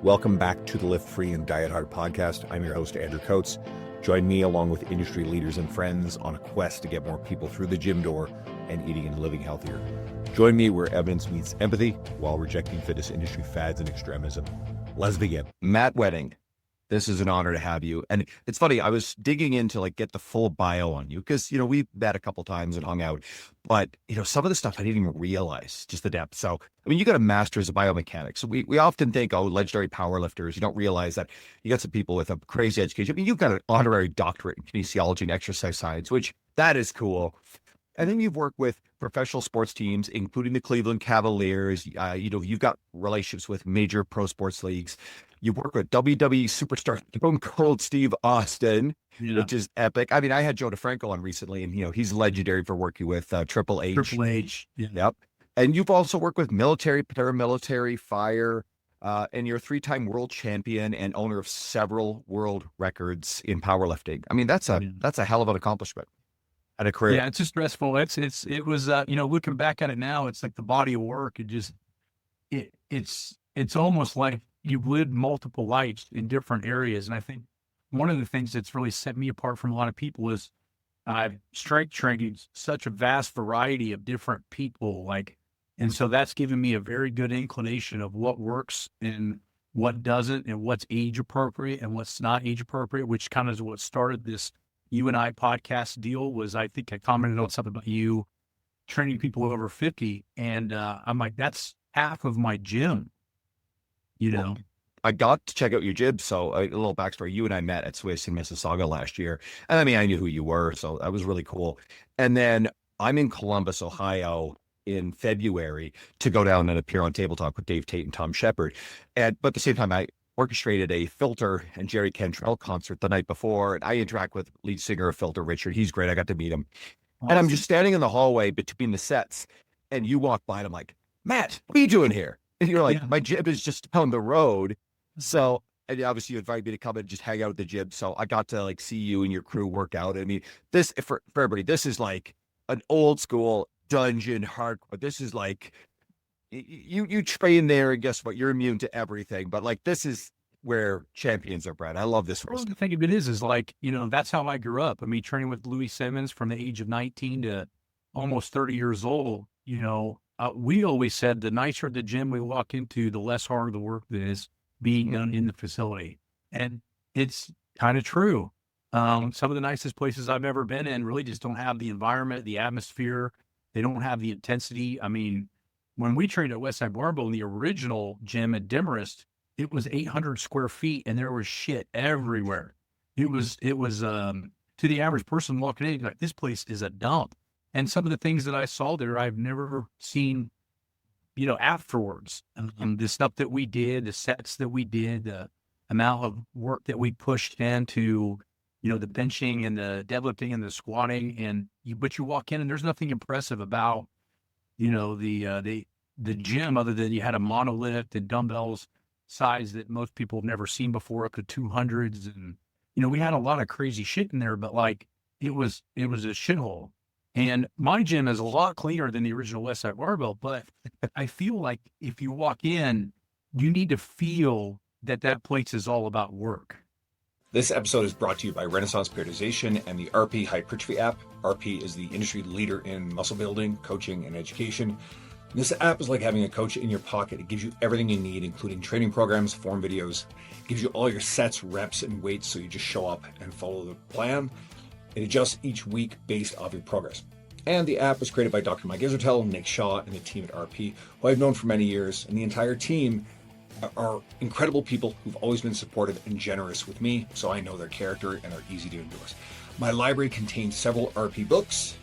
Welcome back to the Lift Free and Diet Hard podcast. I'm your host, Andrew Coates. Join me along with industry leaders and friends on a quest to get more people through the gym door and eating and living healthier. Join me where evidence meets empathy while rejecting fitness industry fads and extremism. Let's begin. Matt Wenning, this is an honor to have you. And it's funny, I was digging in to get the full bio on you because, we've met a couple times and hung out, but, some of the stuff I didn't even realize, just the depth. So, you got a master's of biomechanics. So we often think, legendary powerlifters. You don't realize that you got some people with a crazy education. You've got an honorary doctorate in kinesiology and exercise science, which that is cool. And then you've worked with professional sports teams, including the Cleveland Cavaliers. You've got relationships with major pro sports leagues. You work with WWE superstar Stone Cold Steve Austin, which is epic. I had Joe DeFranco on recently, and he's legendary for working with Triple H. Triple H. Yeah. Yep. And you've also worked with military, paramilitary, fire, and you're a 3-time world champion and owner of several world records in powerlifting. That's a hell of an accomplishment and a career. Yeah, it's just stressful. It was looking back at it now, it's like the body of work. It's almost like you've lived multiple lives in different areas. And I think one of the things that's really set me apart from a lot of people is I've strength trained such a vast variety of different people. And so that's given me a very good inclination of what works and what doesn't, and what's age appropriate and what's not age appropriate, which kind of is what started this You and I podcast deal. Was I think I commented on something about you training people over 50. And I'm like, that's half of my gym. Well, I got to check out your gym. So a little backstory, you and I met at Swiss in Mississauga last year. And I knew who you were. So that was really cool. And then I'm in Columbus, Ohio in February to go down and appear on Table Talk with Dave Tate and Tom Shepard. But at the same time, I orchestrated a Filter and Jerry Cantrell concert the night before. And I interact with lead singer of Filter, Richard. He's great. I got to meet him. Awesome. And I'm just standing in the hallway between the sets, and you walk by and I'm like, Matt, what are you doing here? And you're like, My gym is just down the road. So, and obviously you invited me to come and just hang out at the gym. So I got to see you and your crew work out. This for everybody, this is like an old school dungeon hardcore. This is like, you train there and guess what? You're immune to everything. But this is where champions are bred. I love this. Well, the thing of it is that's how I grew up. Training with Louis Simmons from the age of 19 to almost 30 years old, we always said the nicer the gym we walk into, the less hard the work that is being done in the facility. And it's kind of true. Some of the nicest places I've ever been in really just don't have the environment, the atmosphere. They don't have the intensity. When we trained at Westside Barbell in the original gym at Demarest, it was 800 square feet and there was shit everywhere. It was to the average person walking in, like, this place is a dump. And some of the things that I saw there, I've never seen, afterwards. The stuff that we did, the sets that we did, the amount of work that we pushed into, the benching and the deadlifting and the squatting. But you walk in and there's nothing impressive about, the gym other than you had a monolith and dumbbells size that most people have never seen before, up to 200s. And, we had a lot of crazy shit in there, but it was a shithole. And my gym is a lot cleaner than the original Westside Barbell, but I feel like if you walk in, you need to feel that place is all about work. This episode is brought to you by Renaissance Periodization and the RP Hypertrophy app. RP is the industry leader in muscle building, coaching, and education. This app is like having a coach in your pocket. It gives you everything you need, including training programs, form videos. It gives you all your sets, reps, and weights, so you just show up and follow the plan. It adjusts each week based off your progress. And the app was created by Dr. Mike Isertel, Nick Shaw, and the team at RP, who I've known for many years. And the entire team are incredible people who've always been supportive and generous with me, so I know their character and are easy to endorse. My library contains several RP books,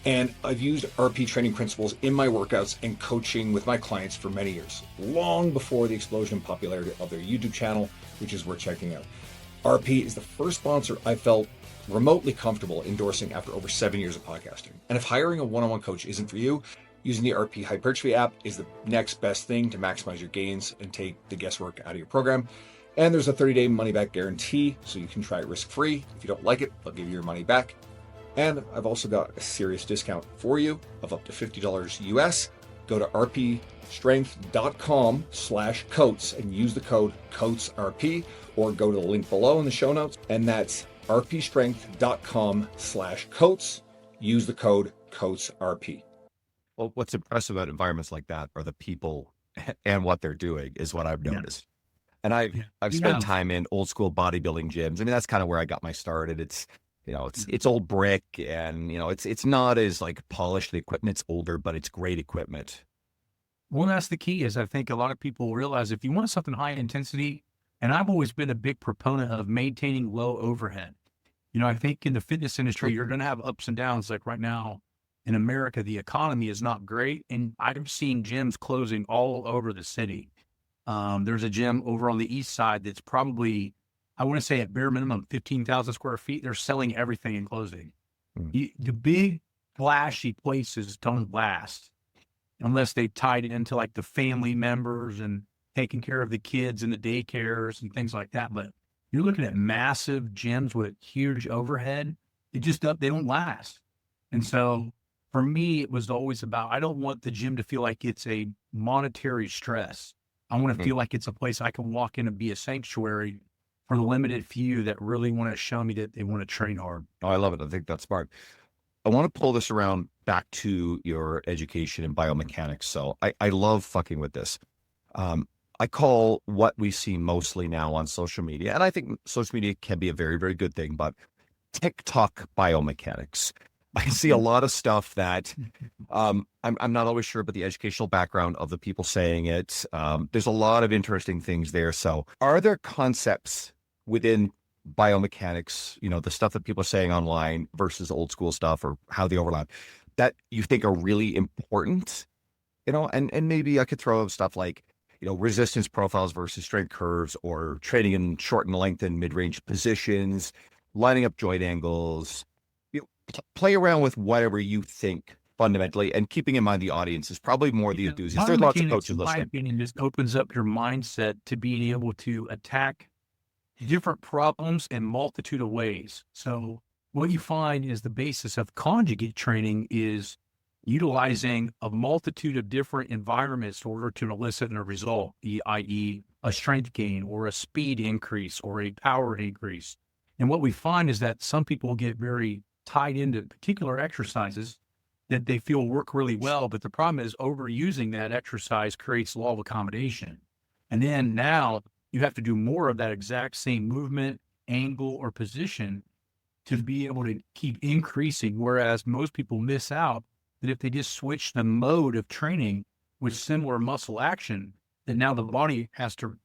and I've used RP training principles in my workouts and coaching with my clients for many years, long before the explosion in popularity of their YouTube channel, which is worth checking out. RP is the first sponsor I felt remotely comfortable endorsing after over 7 years of podcasting. And if hiring a one-on-one coach isn't for you, using the RP Hypertrophy app is the next best thing to maximize your gains and take the guesswork out of your program. And there's a 30-day money-back guarantee, so you can try it risk-free. If you don't like it, they'll give you your money back. And I've also got a serious discount for you of up to $50 US. go to rpstrength.com/coats and use the code COATSRP, or go to the link below in the show notes, and that's rpstrength.com/coats. Use the code COATSRP. Well, what's impressive about environments like that are the people and what they're doing is what I've noticed. And I've spent time in old school bodybuilding gyms. I mean, that's kind of where I got my start. And it's old brick, and it's not as like polished. The equipment's older, but it's great equipment. Well, that's the key. Is I think a lot of people realize if you want something high intensity, and I've always been a big proponent of maintaining low overhead. I think in the fitness industry, you're going to have ups and downs. Like right now in America, the economy is not great, and I've seen gyms closing all over the city. There's a gym over on the east side that's probably, I want to say at bare minimum, 15,000 square feet. They're selling everything and closing. The big flashy places don't last unless they tied it into like the family members and taking care of the kids and the daycares and things like that. But you're looking at massive gyms with huge overhead. They don't last. And so for me, it was always about, I don't want the gym to feel like it's a monetary stress. I want to feel like it's a place I can walk in and be a sanctuary for the limited few that really want to show me that they want to train hard. Oh, I love it. I think that's smart. I want to pull this around back to your education in biomechanics. So I love fucking with this. I call what we see mostly now on social media, and I think social media can be a very, very good thing, but TikTok biomechanics. I see a lot of stuff that I'm not always sure about the educational background of the people saying it. There's a lot of interesting things there. So are there concepts within biomechanics, the stuff that people are saying online versus old school stuff, or how they overlap, that you think are really important? And maybe I could throw stuff like, resistance profiles versus strength curves, or training in short and length and mid-range positions, lining up joint angles. Play around with whatever you think fundamentally, and keeping in mind the audience is probably more the enthusiasts. There's lots of coaches listening. My opinion just opens up your mindset to being able to attack different problems in multitude of ways. So what you find is the basis of conjugate training is utilizing a multitude of different environments in order to elicit a result, i.e. a strength gain or a speed increase or a power increase. And what we find is that some people get very tied into particular exercises that they feel work really well, but the problem is overusing that exercise creates law of accommodation. And then now you have to do more of that exact same movement, angle, or position to be able to keep increasing, whereas most people miss out that if they just switch the mode of training with similar muscle action, that now the body has to,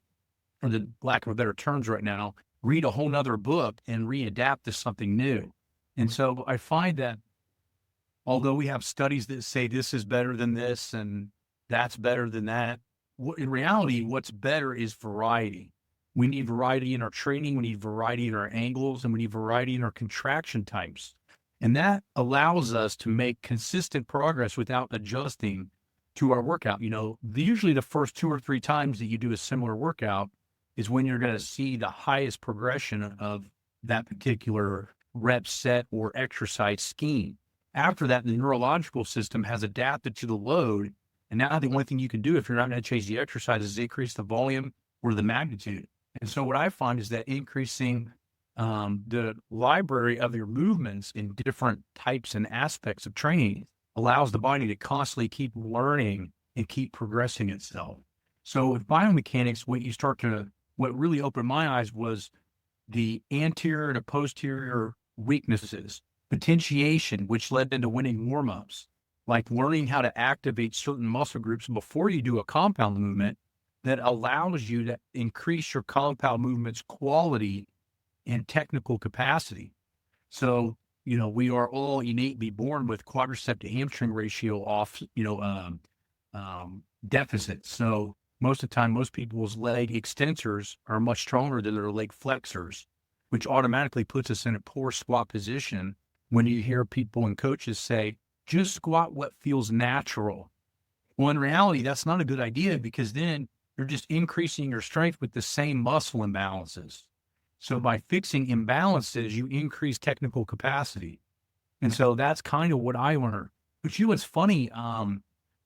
for the lack of better terms right now, read a whole nother book and readapt to something new. And so I find that although we have studies that say this is better than this and that's better than that, in reality, what's better is variety. We need variety in our training, we need variety in our angles, and we need variety in our contraction types. And that allows us to make consistent progress without adjusting to our workout. Usually the first 2 or 3 times that you do a similar workout is when you're going to see the highest progression of that particular rep set or exercise scheme. After that, the neurological system has adapted to the load. And now the only thing you can do if you're not going to change the exercise is increase the volume or the magnitude. And so what I find is that increasing the library of your movements in different types and aspects of training allows the body to constantly keep learning and keep progressing itself. So with biomechanics, what really opened my eyes was the anterior and posterior weaknesses, potentiation, which led into winning warm-ups, like learning how to activate certain muscle groups before you do a compound movement that allows you to increase your compound movement's quality and technical capacity. So, we are all innately born with quadricep to hamstring ratio off, deficit. So most of the time, most people's leg extensors are much stronger than their leg flexors, which automatically puts us in a poor squat position when you hear people and coaches say, just squat what feels natural. Well, in reality, that's not a good idea, because then you're just increasing your strength with the same muscle imbalances. So by fixing imbalances, you increase technical capacity. And so that's kind of what I learned. But what's funny,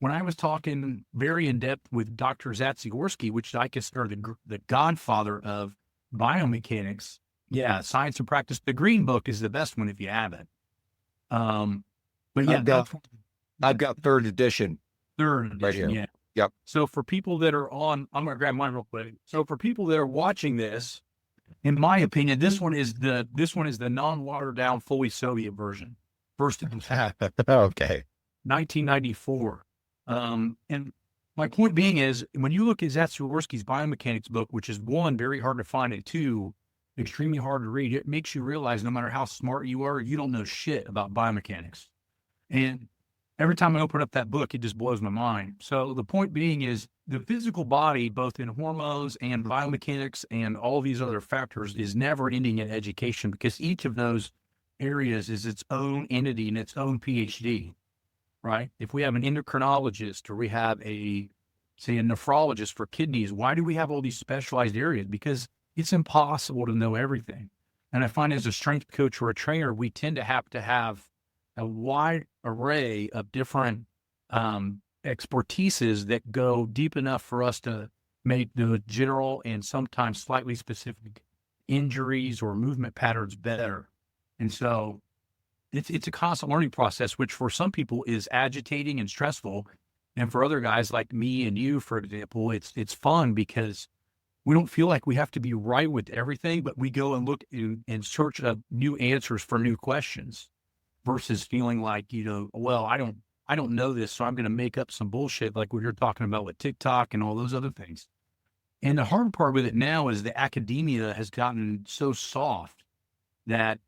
when I was talking very in depth with Dr. Zatsiorsky, which I consider the godfather of biomechanics, yeah, Science and Practice. The Green Book is the best one if you have it. But yeah, I've got third edition right here. Yeah. Yep. So for people that are on, I'm going to grab mine real quick. So for people that are watching this, in my opinion, this one is the non-watered down, fully Soviet version. First edition. Okay. 1994. And my point being is, when you look at Zatsiorsky's biomechanics book, which is one, very hard to find, and two, extremely hard to read, it makes you realize no matter how smart you are, you don't know shit about biomechanics. And every time I open up that book, it just blows my mind. So the point being is, the physical body, both in hormones and biomechanics and all these other factors, is never ending in education, because each of those areas is its own entity and its own PhD, right? If we have an endocrinologist, or we have a nephrologist for kidneys, why do we have all these specialized areas? Because it's impossible to know everything. And I find as a strength coach or a trainer, we tend to have a wide array of different expertises that go deep enough for us to make the general and sometimes slightly specific injuries or movement patterns better. And so it's a constant learning process, which for some people is agitating and stressful. And for other guys like me and you, for example, it's fun, because we don't feel like we have to be right with everything, but we go and look and search of new answers for new questions, versus feeling like, well, I don't know this, so I'm going to make up some bullshit like we were talking about with TikTok and all those other things. And the hard part with it now is the academia has gotten so soft that,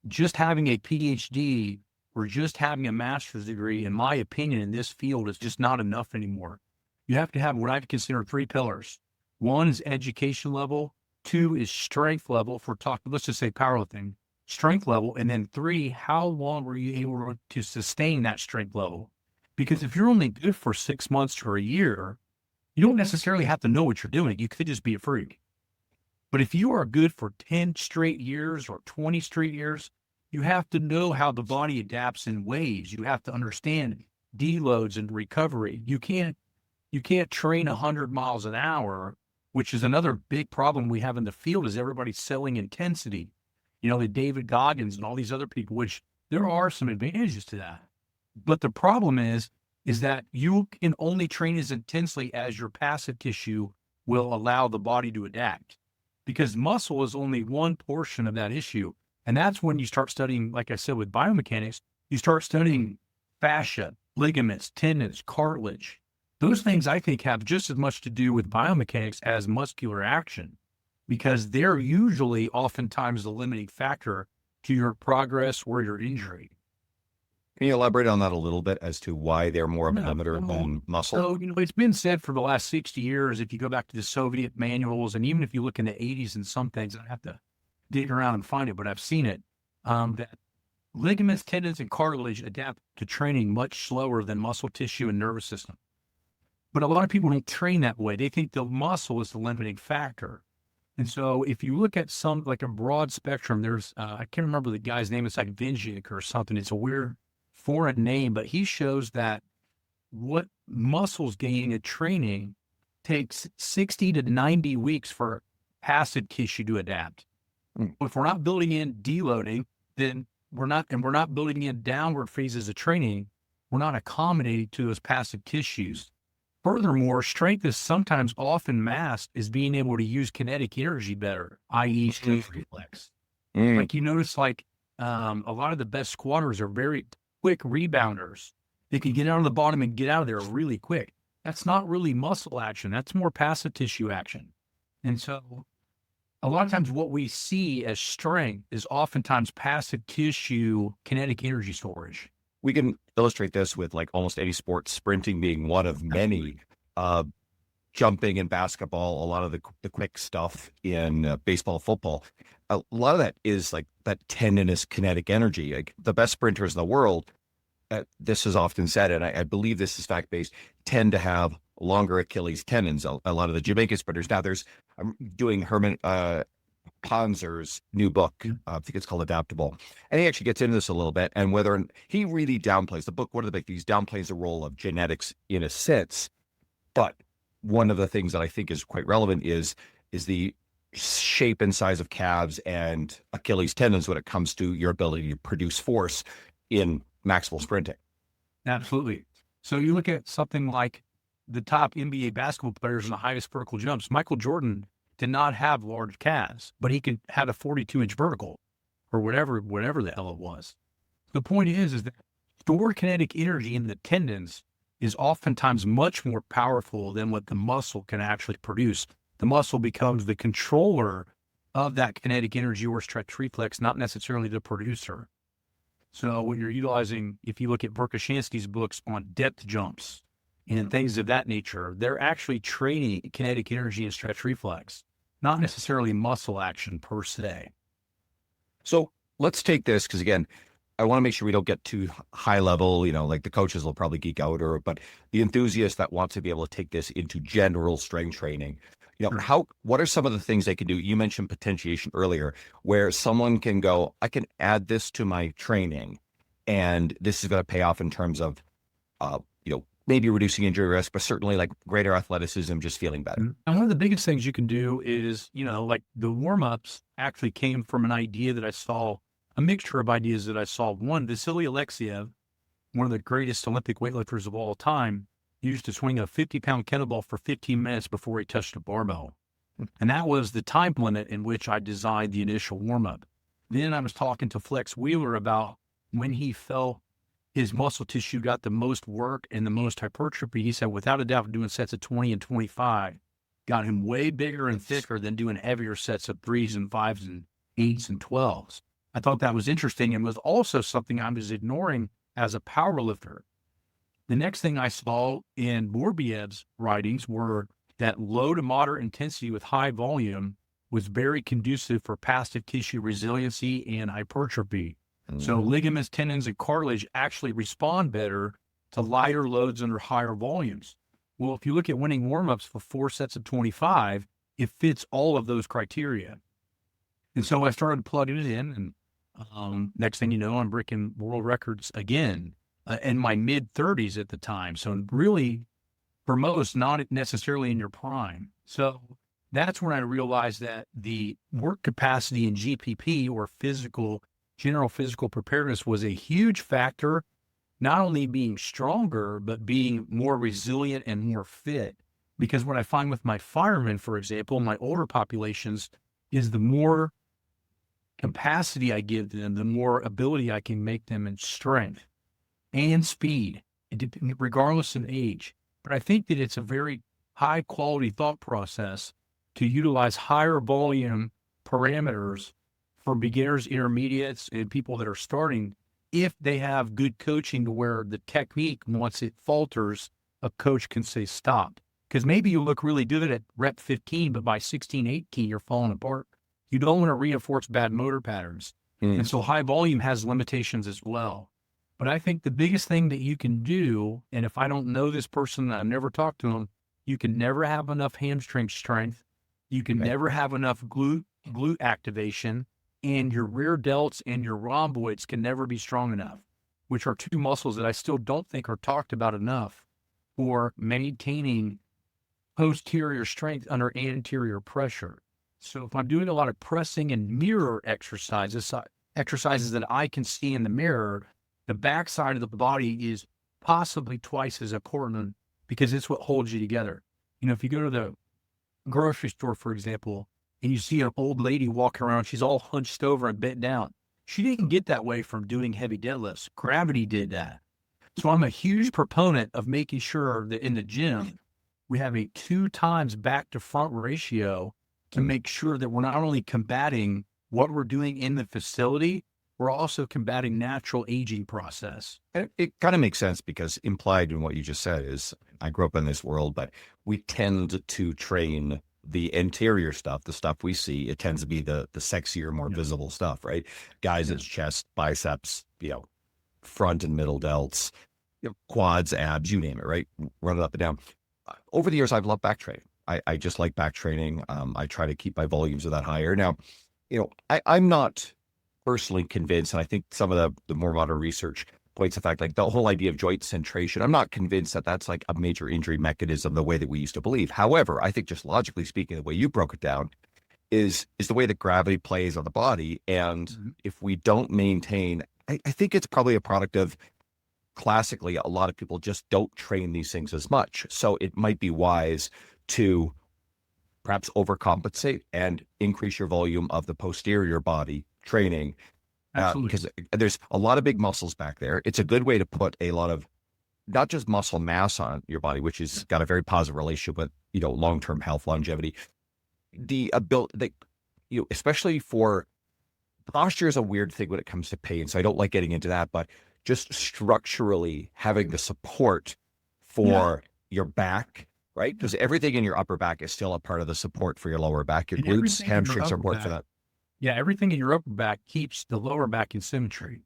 just having a PhD or just having a master's degree, in my opinion, in this field is just not enough anymore. You have to have what I consider three pillars. One is education level. Two is strength level, if we're talking, let's just say powerlifting, strength level. And then three, how long were you able to sustain that strength level? Because if you're only good for 6 months or a year, you don't necessarily have to know what you're doing. You could just be a freak. But if you are good for 10 straight years or 20 straight years, you have to know how the body adapts in ways. You have to understand deloads and recovery. You can't train 100 miles an hour, which is another big problem we have in the field, is everybody's selling intensity. The David Goggins and all these other people, which there are some advantages to that. But the problem is that you can only train as intensely as your passive tissue will allow the body to adapt, because muscle is only one portion of that issue. And that's when you start studying, like I said, with biomechanics, you start studying fascia, ligaments, tendons, cartilage. Those things, I think, have just as much to do with biomechanics as muscular action, because they're usually oftentimes the limiting factor to your progress or your injury. Can you elaborate on that a little bit as to why they're more of a limiter than muscle? So, it's been said for the last 60 years, if you go back to the Soviet manuals, and even if you look in the 80s and some things, I have to dig around and find it, but I've seen it, that ligaments, tendons, and cartilage adapt to training much slower than muscle tissue and nervous system. But a lot of people don't train that way. They think the muscle is the limiting factor. And so if you look at some, like a broad spectrum, there's, I can't remember the guy's name. It's like Vinjic or something. It's a weird foreign name, but he shows that what muscles gain in training takes 60 to 90 weeks for passive tissue to adapt. If we're not building in deloading, then we're not building in downward phases of training, we're not accommodating to those passive tissues. Furthermore, strength is sometimes often masked as being able to use kinetic energy better, i.e. strength reflex. Like you notice, a lot of the best squatters are very quick rebounders. They can get out of the bottom and get out of there really quick. That's not really muscle action. That's more passive tissue action. And so a lot of times what we see as strength is oftentimes passive tissue kinetic energy storage. We can illustrate this with like almost any sport, sprinting being one of many, jumping in basketball, a lot of the quick stuff in baseball, football. A lot of that is like that tendinous kinetic energy. Like the best sprinters in the world, this is often said, and I believe this is fact-based, tend to have longer Achilles tendons. A lot of the Jamaican sprinters. Now I'm doing Panzer's new book. I think it's called Adaptable. And he actually gets into this a little bit, and whether he really downplays the book. One of the big things, downplays the role of genetics in a sense. But one of the things that I think is quite relevant is the shape and size of calves and Achilles tendons when it comes to your ability to produce force in maximal sprinting. Absolutely. So you look at something like the top NBA basketball players in the highest vertical jumps. Michael Jordan did not have large calves, but he had a 42-inch vertical or whatever the hell it was. The point is that stored kinetic energy in the tendons is oftentimes much more powerful than what the muscle can actually produce. The muscle becomes the controller of that kinetic energy or stretch reflex, not necessarily the producer. So when you're utilizing, if you look at Verkhoshansky's books on depth jumps and things of that nature, they're actually training kinetic energy and stretch reflex, not necessarily muscle action per se. So let's take this, because again, I want to make sure we don't get too high level, like the coaches will probably geek out, but the enthusiasts that want to be able to take this into general strength training, what are some of the things they can do? You mentioned potentiation earlier, where someone can go, I can add this to my training, and this is going to pay off in terms of, maybe reducing injury risk, but certainly like greater athleticism, just feeling better. And one of the biggest things you can do is, like the warm-ups actually came from an idea that I saw, a mixture of ideas that I saw. One, Vasily Alexiev, one of the greatest Olympic weightlifters of all time, used to swing a 50-pound kettlebell for 15 minutes before he touched a barbell. And that was the time limit in which I designed the initial warm-up. Then I was talking to Flex Wheeler about when he felt his muscle tissue got the most work and the most hypertrophy. He said, without a doubt, doing sets of 20 and 25 got him way bigger and thicker than doing heavier sets of 3s and 5s and 8s and 12s. I thought that was interesting and was also something I was ignoring as a power lifter. The next thing I saw in Borbiev's writings were that low to moderate intensity with high volume was very conducive for passive tissue resiliency and hypertrophy. So ligaments, tendons, and cartilage actually respond better to lighter loads under higher volumes. Well, if you look at Wenning warm-ups for 4 sets of 25, it fits all of those criteria. And so I started plugging it in, and next thing you know, I'm breaking world records again in my mid-30s at the time. So really, for most, not necessarily in your prime. So that's when I realized that the work capacity in GPP, or general physical preparedness, was a huge factor, not only being stronger, but being more resilient and more fit. Because what I find with my firemen, for example, my older populations, is the more capacity I give them, the more ability I can make them in strength and speed, regardless of age. But I think that it's a very high quality thought process to utilize higher volume parameters for beginners, intermediates, and people that are starting, if they have good coaching to where the technique, once it falters, a coach can say stop. Because maybe you look really good at rep 15, but by 16, 18, you're falling apart. You don't want to reinforce bad motor patterns. And so high volume has limitations as well. But I think the biggest thing that you can do, and if I don't know this person, I've never talked to them, you can never have enough hamstring strength. You can never have enough glute activation, and your rear delts and your rhomboids can never be strong enough, which are two muscles that I still don't think are talked about enough for maintaining posterior strength under anterior pressure. So if I'm doing a lot of pressing and mirror exercises that I can see in the mirror, the backside of the body is possibly twice as important because it's what holds you together. If you go to the grocery store, for example, and you see an old lady walking around, she's all hunched over and bent down. She didn't get that way from doing heavy deadlifts. Gravity did that. So I'm a huge proponent of making sure that in the gym, we have a 2 times back to front ratio to make sure that we're not only combating what we're doing in the facility, we're also combating natural aging process. And it kind of makes sense, because implied in what you just said is, I grew up in this world, but we tend to train the interior stuff, the stuff we see. It tends to be the sexier, more visible stuff, right? Guys, it's chest, biceps, front and middle delts, quads, abs, you name it, right? Run it up and down. Over the years, I've loved back training. I just like back training. I try to keep my volumes of that higher. Now, I'm not personally convinced, and I think some of the more modern research points the fact, like the whole idea of joint centration, I'm not convinced that that's like a major injury mechanism the way that we used to believe. However, I think just logically speaking, the way you broke it down is the way that gravity plays on the body. And if we don't maintain, I think it's probably a product of classically, a lot of people just don't train these things as much. So it might be wise to perhaps overcompensate and increase your volume of the posterior body training. Absolutely. Because there's a lot of big muscles back there. It's a good way to put a lot of not just muscle mass on your body, which has got a very positive relationship with, long-term health, longevity. The ability that, especially for posture is a weird thing when it comes to pain. So I don't like getting into that, but just structurally having the support for your back, right? Because everything in your upper back is still a part of the support for your lower back. Your And glutes, everything in your hamstrings are upper important for back. that. Yeah, everything in your upper back keeps the lower back in symmetry.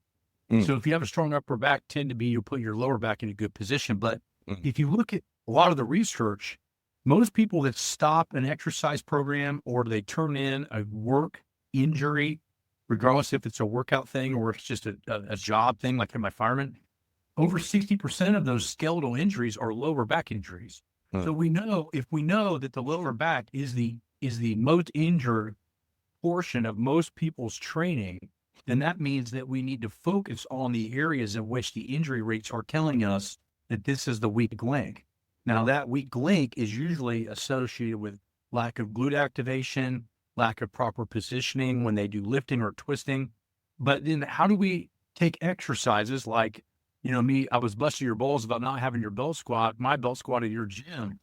So if you have a strong upper back, you'll put your lower back in a good position. But if you look at a lot of the research, most people that stop an exercise program or they turn in a work injury, regardless if it's a workout thing or it's just a job thing, like in my fireman, over 60% of those skeletal injuries are lower back injuries. So if we know that the lower back is the most injured portion of most people's training, then that means that we need to focus on the areas in which the injury rates are telling us that this is the weak link. Now, that weak link is usually associated with lack of glute activation, lack of proper positioning when they do lifting or twisting. But then how do we take exercises like, I was busting your balls about not having your belt squat, my belt squat at your gym.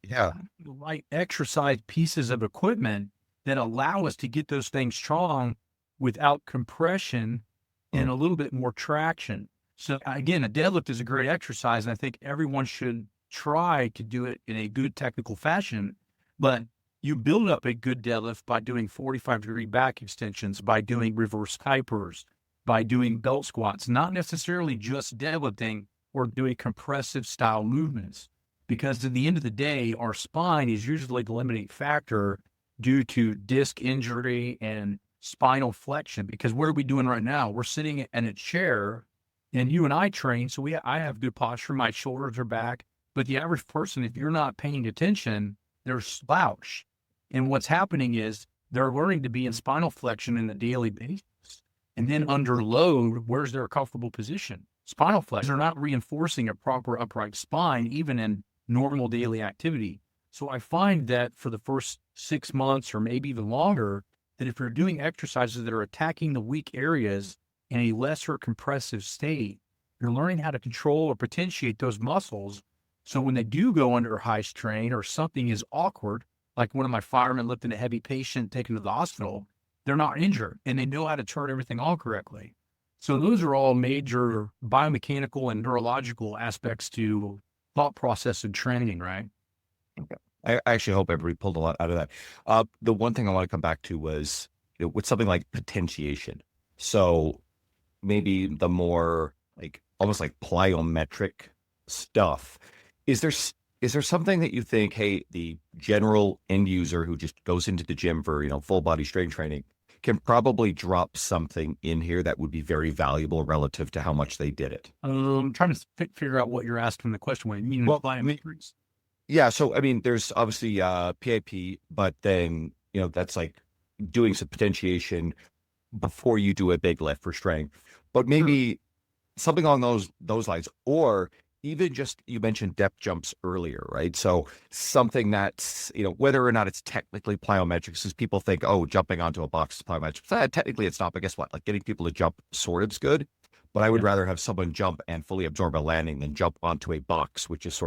Yeah. Like exercise pieces of equipment that allow us to get those things strong without compression and a little bit more traction. So again, a deadlift is a great exercise, and I think everyone should try to do it in a good technical fashion. But you build up a good deadlift by doing 45-degree back extensions, by doing reverse Kuipers, by doing belt squats, not necessarily just deadlifting or doing compressive style movements. Because at the end of the day, our spine is usually the limiting factor due to disc injury and spinal flexion. Because what are we doing right now? We're sitting in a chair, and you and I train, so I have good posture. My shoulders are back. But the average person, if you're not paying attention, they're slouch. And what's happening is they're learning to be in spinal flexion in the daily basis. And then under load, where's their comfortable position? Spinal flexion. They're not reinforcing a proper upright spine, even in normal daily activity. So I find that for the first 6 months or maybe even longer, that if you're doing exercises that are attacking the weak areas in a lesser compressive state, you're learning how to control or potentiate those muscles. So when they do go under high strain or something is awkward, like one of my firemen lifting a heavy patient taken to the hospital, they're not injured and they know how to turn everything on correctly. So those are all major biomechanical and neurological aspects to thought process and training, right? Okay. I actually hope everybody pulled a lot out of that. The one thing I want to come back to was with something like potentiation. So maybe the more like almost like plyometric stuff. Is there something that you think, hey, the general end user who just goes into the gym for, full body strength training can probably drop something in here that would be very valuable relative to how much they did it? I'm trying to figure out what you're asking the question. What you mean? Well, plyometrics? Yeah. So, I mean, there's obviously PAP, but then, that's like doing some potentiation before you do a big lift for strength, but maybe something along those lines, or even just, you mentioned depth jumps earlier, right? So something that's, whether or not it's technically plyometrics, because people think, oh, jumping onto a box is plyometrics. Technically it's not, but guess what? Like getting people to jump sort of is good, but I would rather have someone jump and fully absorb a landing than jump onto a box, which is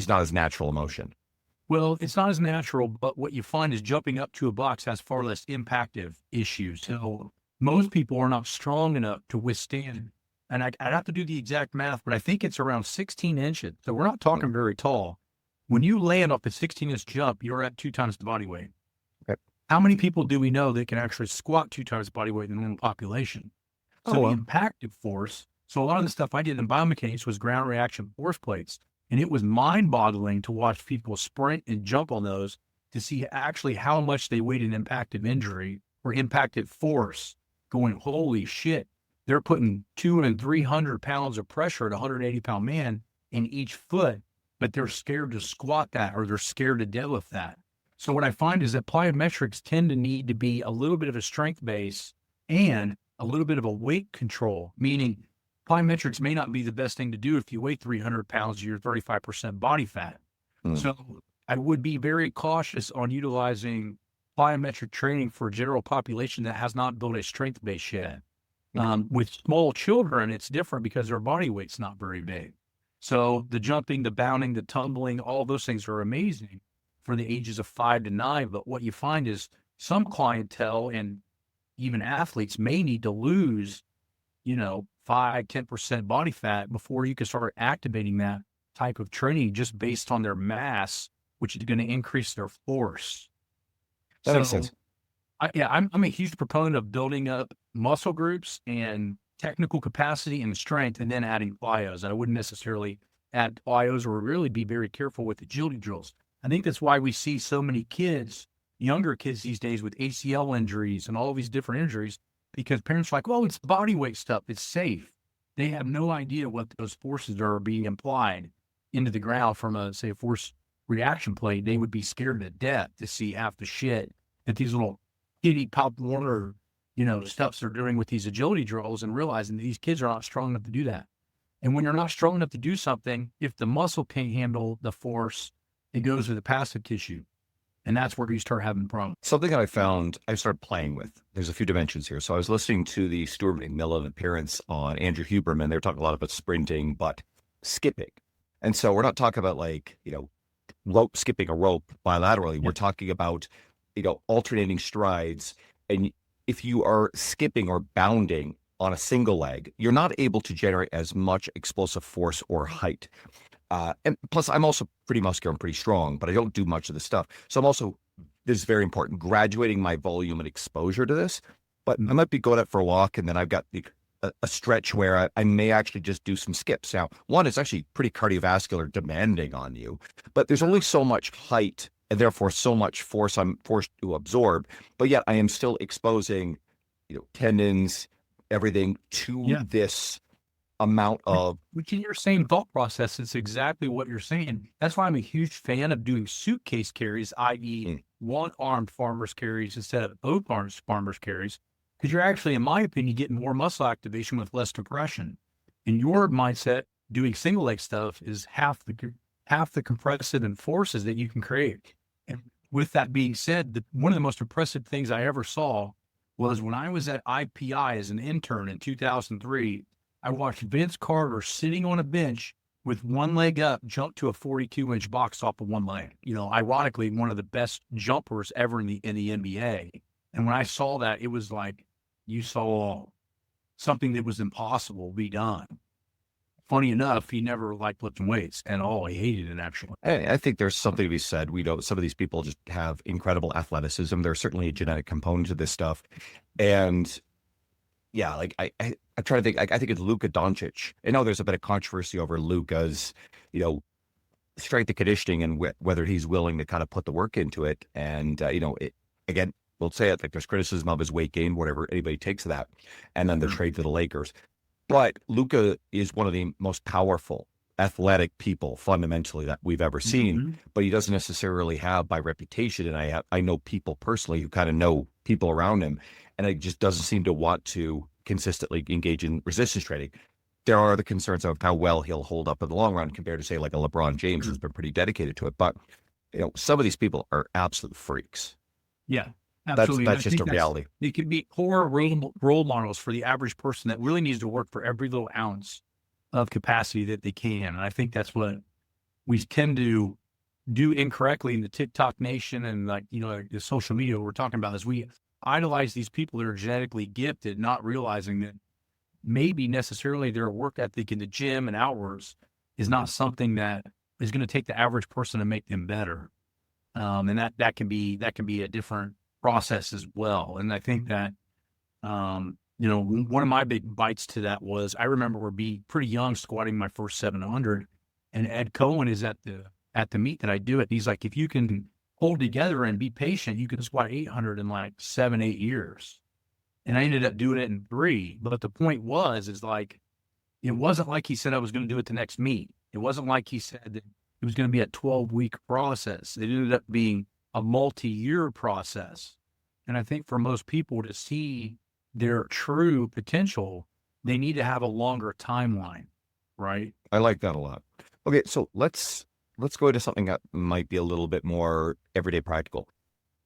not as natural a motion. Well, it's not as natural, but what you find is jumping up to a box has far less impactive issues. So most people are not strong enough to withstand. And I'd have to do the exact math, but I think it's around 16 inches. So we're not talking very tall. When you land off a 16-inch jump, you're at 2 times the body weight. Okay. How many people do we know that can actually squat 2 times the body weight in the normal population? So the impactive force, so a lot of the stuff I did in biomechanics was ground reaction force plates. And it was mind-boggling to watch people sprint and jump on those to see actually how much they weighed an impactive injury or impact at force, going, holy shit, they're putting 200 and 300 pounds of pressure at a 180-pound man in each foot, but they're scared to squat that, or they're scared to deadlift that. So what I find is that plyometrics tend to need to be a little bit of a strength base and a little bit of a weight control, meaning plyometrics may not be the best thing to do if you weigh 300 pounds, you're 35% body fat. So I would be very cautious on utilizing plyometric training for a general population that has not built a strength base yet. With small children, it's different because their body weight's not very big. So the jumping, the bounding, the tumbling, all those things are amazing for the ages of 5 to 9. But what you find is some clientele and even athletes may need to lose, 5, 10% body fat before you can start activating that type of training just based on their mass, which is going to increase their force. That makes sense. I'm a huge proponent of building up muscle groups and technical capacity and strength, and then adding plyos. And I wouldn't necessarily add plyos, or really be very careful with agility drills. I think that's why we see so many kids, younger kids these days, with ACL injuries and all these different injuries, because parents are like, well, it's body weight stuff, it's safe. They have no idea what those forces are being applied into the ground from a force reaction plate. They would be scared to death to see half the shit that these little kitty Pop Warner, stuffs they're doing with these agility drills, and realizing that these kids are not strong enough to do that. And when you're not strong enough to do something, if the muscle can't handle the force, it goes to the passive tissue. And that's where you start having problems. Something that I found I started playing with, there's a few dimensions here. So I was listening to the Stuart McMillan appearance on Andrew Huberman. They were talking a lot about sprinting, but skipping. And so we're not talking about rope skipping a rope bilaterally. Yeah. We're talking about, alternating strides. And if you are skipping or bounding on a single leg, you're not able to generate as much explosive force or height. And plus, I'm also pretty muscular and pretty strong, but I don't do much of this stuff. So I'm also, this is very important, graduating my volume and exposure to this. But I might be going out for a walk, and then I've got a stretch where I may actually just do some skips. Now, one, it's actually pretty cardiovascular demanding on you, but there's only so much height and therefore so much force I'm forced to absorb. But yet I am still exposing, tendons, everything to this amount of. Which in your same thought process, it's exactly what you're saying. That's why I'm a huge fan of doing suitcase carries, i.e. one-armed farmer's carries instead of both armed farmer's carries, because you're actually, in my opinion, getting more muscle activation with less compression. In your mindset, doing single leg stuff is half the compressive and forces that you can create. And with that being said, one of the most impressive things I ever saw was when I was at IPI as an intern in 2003, I watched Vince Carter sitting on a bench with one leg up, jump to a 42-inch box off of one leg. Ironically, one of the best jumpers ever in the NBA. And when I saw that, it was like you saw something that was impossible be done. Funny enough, he never liked lifting weights at all. He hated it, actually. I think there's something to be said. We know some of these people just have incredible athleticism. There's certainly a genetic component to this stuff. And yeah, I'm trying to think, I think it's Luka Doncic. I know there's a bit of controversy over Luka's, strength and conditioning and whether he's willing to kind of put the work into it. And, again, we'll say it, there's criticism of his weight gain, whatever anybody takes of that. And then the trade to the Lakers. But Luka is one of the most powerful, athletic people fundamentally that we've ever seen, but he doesn't necessarily have by reputation. And I know people personally who kind of know people around him, and it just doesn't seem to want to consistently engage in resistance training. There are the concerns of how well he'll hold up in the long run compared to, say, like a LeBron James who's been pretty dedicated to it. But, some of these people are absolute freaks. Yeah. Absolutely. That's just a reality. They can be poor role models for the average person that really needs to work for every little ounce of capacity that they can. And I think that's what we tend to do incorrectly in the TikTok nation and the social media we're talking about is we idolize these people that are genetically gifted, not realizing that maybe necessarily their work ethic in the gym and outwards is not something that is going to take the average person to make them better. And that can be a different process as well. And I think that, one of my big bites to that was I remember being pretty young, squatting my first 700, and Ed Cohen is at the meet that I do it. He's like, if you can hold together and be patient, you can squat 800 in like 7, 8 years. And I ended up doing it in 3. But the point is like, it wasn't like he said I was going to do it the next meet. It wasn't like he said that it was going to be a 12-week process. It ended up being a multi-year process. And I think for most people to see their true potential, they need to have a longer timeline, right? I like that a lot. Okay, so let's go into something that might be a little bit more everyday practical.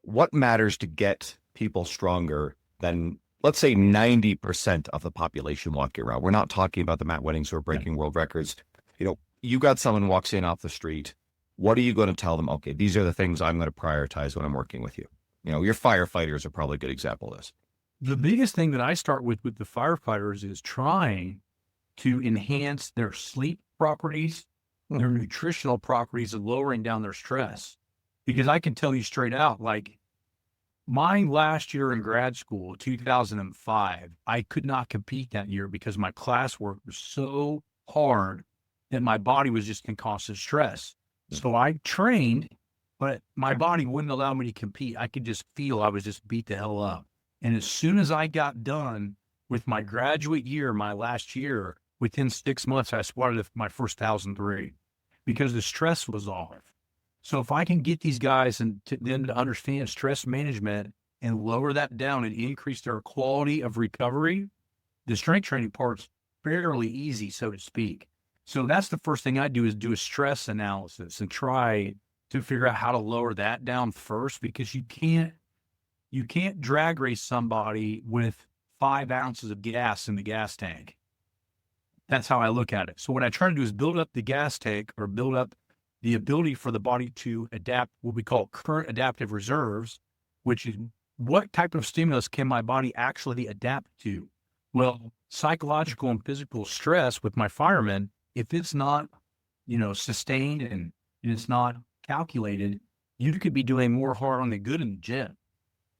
What matters to get people stronger than, let's say, 90% of the population walking around? We're not talking about the Matt Wennings who are breaking world records. You got someone walks in off the street. What are you going to tell them? Okay, these are the things I'm going to prioritize when I'm working with you. Your firefighters are probably a good example of this. The biggest thing that I start with the firefighters is trying to enhance their sleep properties, their nutritional properties, and lowering down their stress. Because I can tell you straight out, like my last year in grad school, 2005, I could not compete that year because my classwork was so hard that my body was just in constant stress. So I trained, but my body wouldn't allow me to compete. I could just feel I was just beat the hell up. And as soon as I got done with my graduate year, my last year, within 6 months, I squatted my first 1,003 because the stress was off. So if I can get these guys and them to understand stress management and lower that down and increase their quality of recovery, the strength training part's fairly easy, so to speak. So that's the first thing I do is do a stress analysis and try to figure out how to lower that down first, because you can't drag race somebody with 5 ounces of gas in the gas tank. That's how I look at it. So what I try to do is build up the gas tank, or build up the ability for the body to adapt what we call current adaptive reserves, which is what type of stimulus can my body actually adapt to? Well, psychological and physical stress with my firemen, if it's not, sustained and it's not calculated, you could be doing more harm than good in the gym.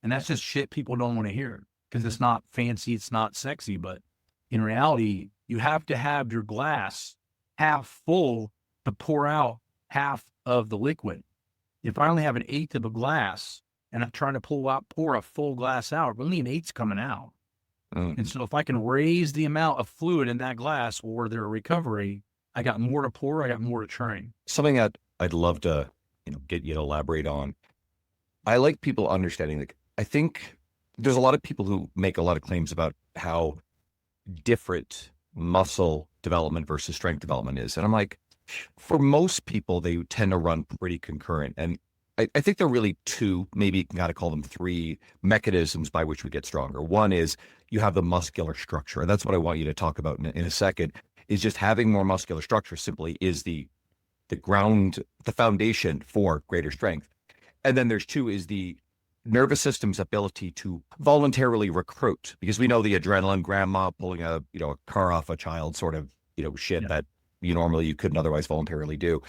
And that's just shit people don't want to hear because it's not fancy, it's not sexy. But in reality, you have to have your glass half full to pour out half of the liquid. If I only have 1/8 of a glass and I'm trying to pour a full glass out, only 1/8's coming out. And so if I can raise the amount of fluid in that glass or their recovery, I got more to pour, I got more to train. Something that I'd love to, get you to elaborate on. I like people understanding, like, I think there's a lot of people who make a lot of claims about how different muscle development versus strength development is. And I'm like, for most people, they tend to run pretty concurrent. And I think there are really 2, maybe you can kind of call them 3 mechanisms by which we get stronger. One is you have the muscular structure. And that's what I want you to talk about in a second, is just having more muscular structure simply is the ground, the foundation for greater strength. And then there's 2 is the nervous system's ability to voluntarily recruit, because we know the adrenaline, grandma pulling a car off a child sort of, shit that you couldn't otherwise voluntarily do.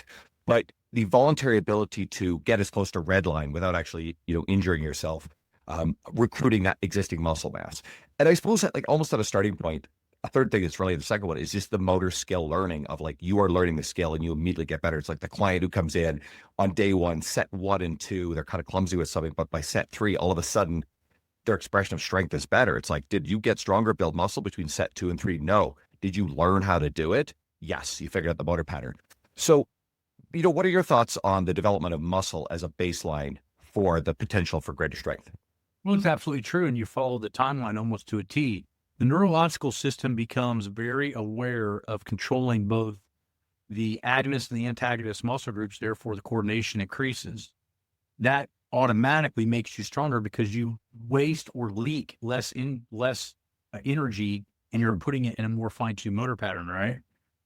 But the voluntary ability to get as close to red line without actually, injuring yourself, recruiting that existing muscle mass. And I suppose that, like, almost at a starting point, a third thing that's really the second one is just the motor skill learning of, like, you are learning the skill and you immediately get better. It's like the client who comes in on day 1, set 1 and 2, they're kind of clumsy with something, but by set 3, all of a sudden their expression of strength is better. It's like, did you get stronger, build muscle between set 2 and 3? No. Did you learn how to do it? Yes. You figured out the motor pattern. So, what are your thoughts on the development of muscle as a baseline for the potential for greater strength? Well, it's absolutely true. And you follow the timeline almost to a T. The neurological system becomes very aware of controlling both the agonist and the antagonist muscle groups. Therefore, the coordination increases. That automatically makes you stronger because you waste or leak less energy, and you're putting it in a more fine-tuned motor pattern, right?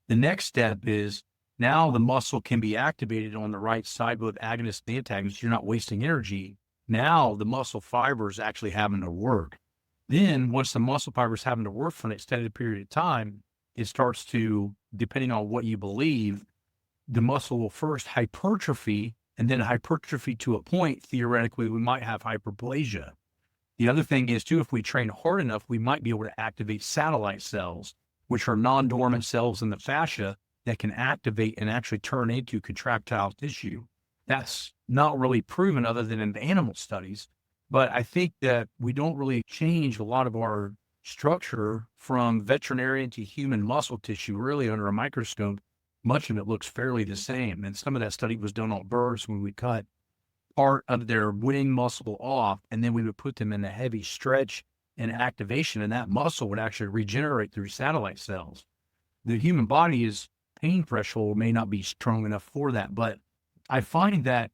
The next step is now the muscle can be activated on the right side, both agonist and antagonist. You're not wasting energy. Now the muscle fibers actually having to work. Then once the muscle fibers having to work for an extended period of time, it starts to, depending on what you believe, the muscle will first hypertrophy, and then hypertrophy to a point, theoretically, we might have hyperplasia. The other thing is too, if we train hard enough, we might be able to activate satellite cells, which are non-dormant cells in the fascia that can activate and actually turn into contractile tissue. that's not really proven other than in animal studies. But I think that we don't really change a lot of our structure from veterinarian to human muscle tissue, really under a microscope. Much of it looks fairly the same. And some of that study was done on birds when we cut part of their wing muscle off, and then we would put them in a heavy stretch and activation, and that muscle would actually regenerate through satellite cells. The human body is pain threshold may not be strong enough for that, but I find that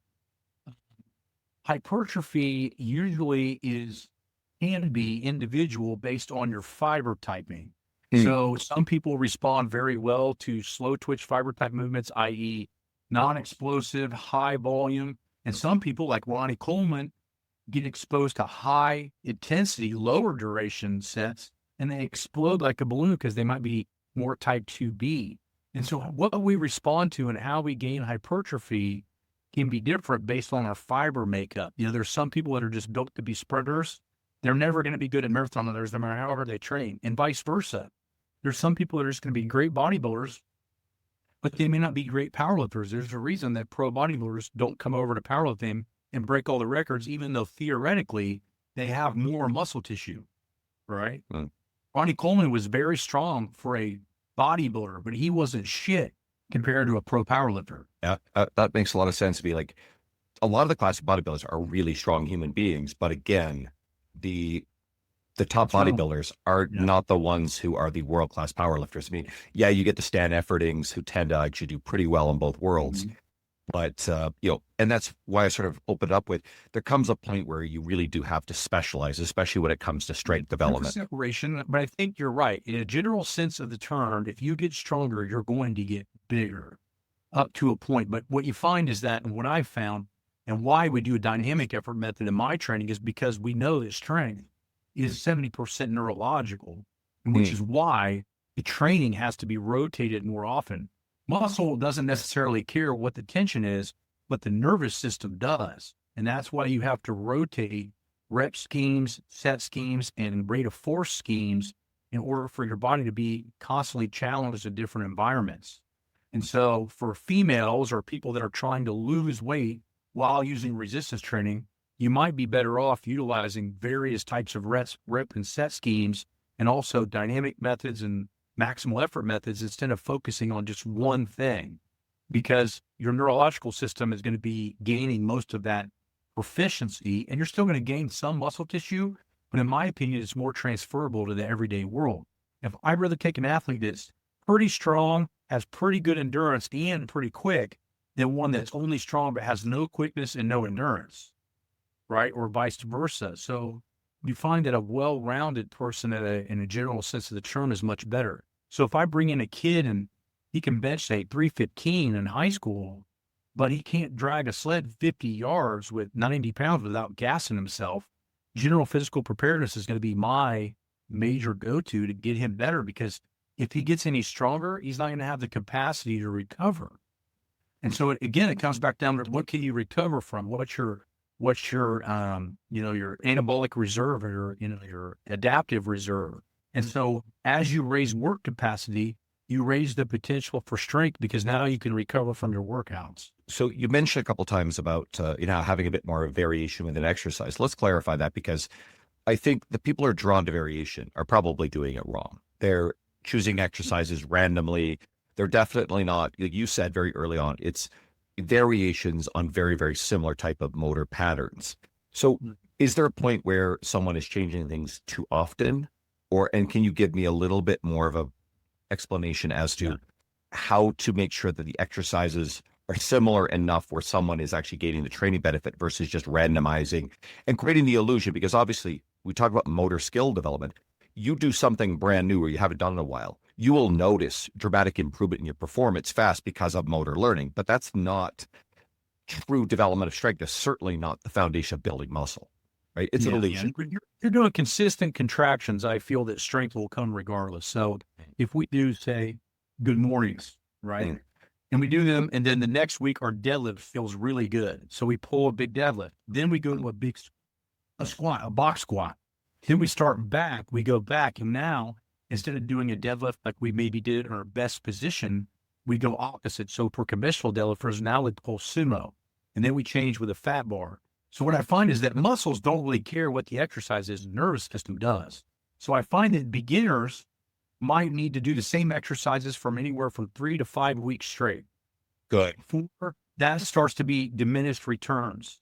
hypertrophy usually can be individual based on your fiber typing. So some people respond very well to slow twitch fiber type movements, i.e. non-explosive, high volume. And some people like Ronnie Coleman get exposed to high intensity, lower duration sets, and they explode like a balloon because they might be more type 2B. And so what we respond to and how we gain hypertrophy can be different based on our fiber makeup. There's some people that are just built to be sprinters. They're never going to be good at marathon runners no matter how hard they train, and vice versa. There's some people that are just going to be great bodybuilders, but they may not be great powerlifters. There's a reason that pro bodybuilders don't come over to powerlifting and break all the records, even though theoretically they have more muscle tissue, right? Ronnie Coleman was very strong for a bodybuilder, but he wasn't shit compared to a pro powerlifter. Yeah, that makes a lot of sense to be like, a lot of the classic bodybuilders are really strong human beings, but again, the top bodybuilders are not the ones who are the world-class powerlifters. I mean, yeah, you get the Stan Efferdings who tend to actually do pretty well in both worlds. But, and that's why I sort of opened up with, there comes a point where you really do have to specialize, especially when it comes to strength development. Separation, but I think you're right. In a general sense of the term, if you get stronger, you're going to get bigger up to a point. But what you find is that, and what I've found, and why we do a dynamic effort method in my training is because we know that strength is 70% neurological, which is why the training has to be rotated more often. Muscle doesn't necessarily care what the tension is, but the nervous system does. And that's why you have to rotate rep schemes, set schemes, and rate of force schemes in order for your body to be constantly challenged in different environments. And so for females or people that are trying to lose weight while using resistance training, you might be better off utilizing various types of rep and set schemes, and also dynamic methods and maximal effort methods instead of focusing on just one thing, because your neurological system is going to be gaining most of that proficiency, and you're still going to gain some muscle tissue, but in my opinion, it's more transferable to the everyday world. If I'd rather take an athlete that's pretty strong, has pretty good endurance and pretty quick, than one that's only strong but has no quickness and no endurance, right? Or vice versa. So you find that a well-rounded person in a general sense of the term is much better. So if I bring in a kid and he can bench, say, 315 in high school, but he can't drag a sled 50 yards with 90 pounds without gassing himself, general physical preparedness is going to be my major go-to to get him better, because if he gets any stronger, he's not going to have the capacity to recover. And so again, it comes back down to what can you recover from? What's your your anabolic reserve, or your adaptive reserve. And so as you raise work capacity, you raise the potential for strength, because now you can recover from your workouts. So you mentioned a couple of times about, having a bit more variation within exercise. Let's clarify that, because I think the people who are drawn to variation are probably doing it wrong. They're choosing exercises randomly. They're definitely not, like you said very early on, it's variations on very, very similar type of motor patterns. So is there a point where someone is changing things too often? And can you give me a little bit more of a explanation as to how to make sure that the exercises are similar enough where someone is actually gaining the training benefit versus just randomizing and creating the illusion? Because obviously we talk about motor skill development. You do something brand new or you haven't done in a while, you will notice dramatic improvement in your performance fast because of motor learning, but that's not true development of strength. It's certainly not the foundation of building muscle, right? It's an illusion. You're doing consistent contractions. I feel that strength will come regardless. So if we do, say, good mornings, right? And we do them, and then the next week our deadlift feels really good. So we pull a big deadlift. Then we go to a squat, a box squat. Then we start back, we go back, and now instead of doing a deadlift like we maybe did in our best position, we go opposite. So for conventional deadlifters, now we pull sumo. and then we change with a fat bar. So what I find is that muscles don't really care what the exercise is, the nervous system does. So I find that beginners might need to do the same exercises from anywhere from 3 to 5 weeks straight. Good. That starts to be diminished returns.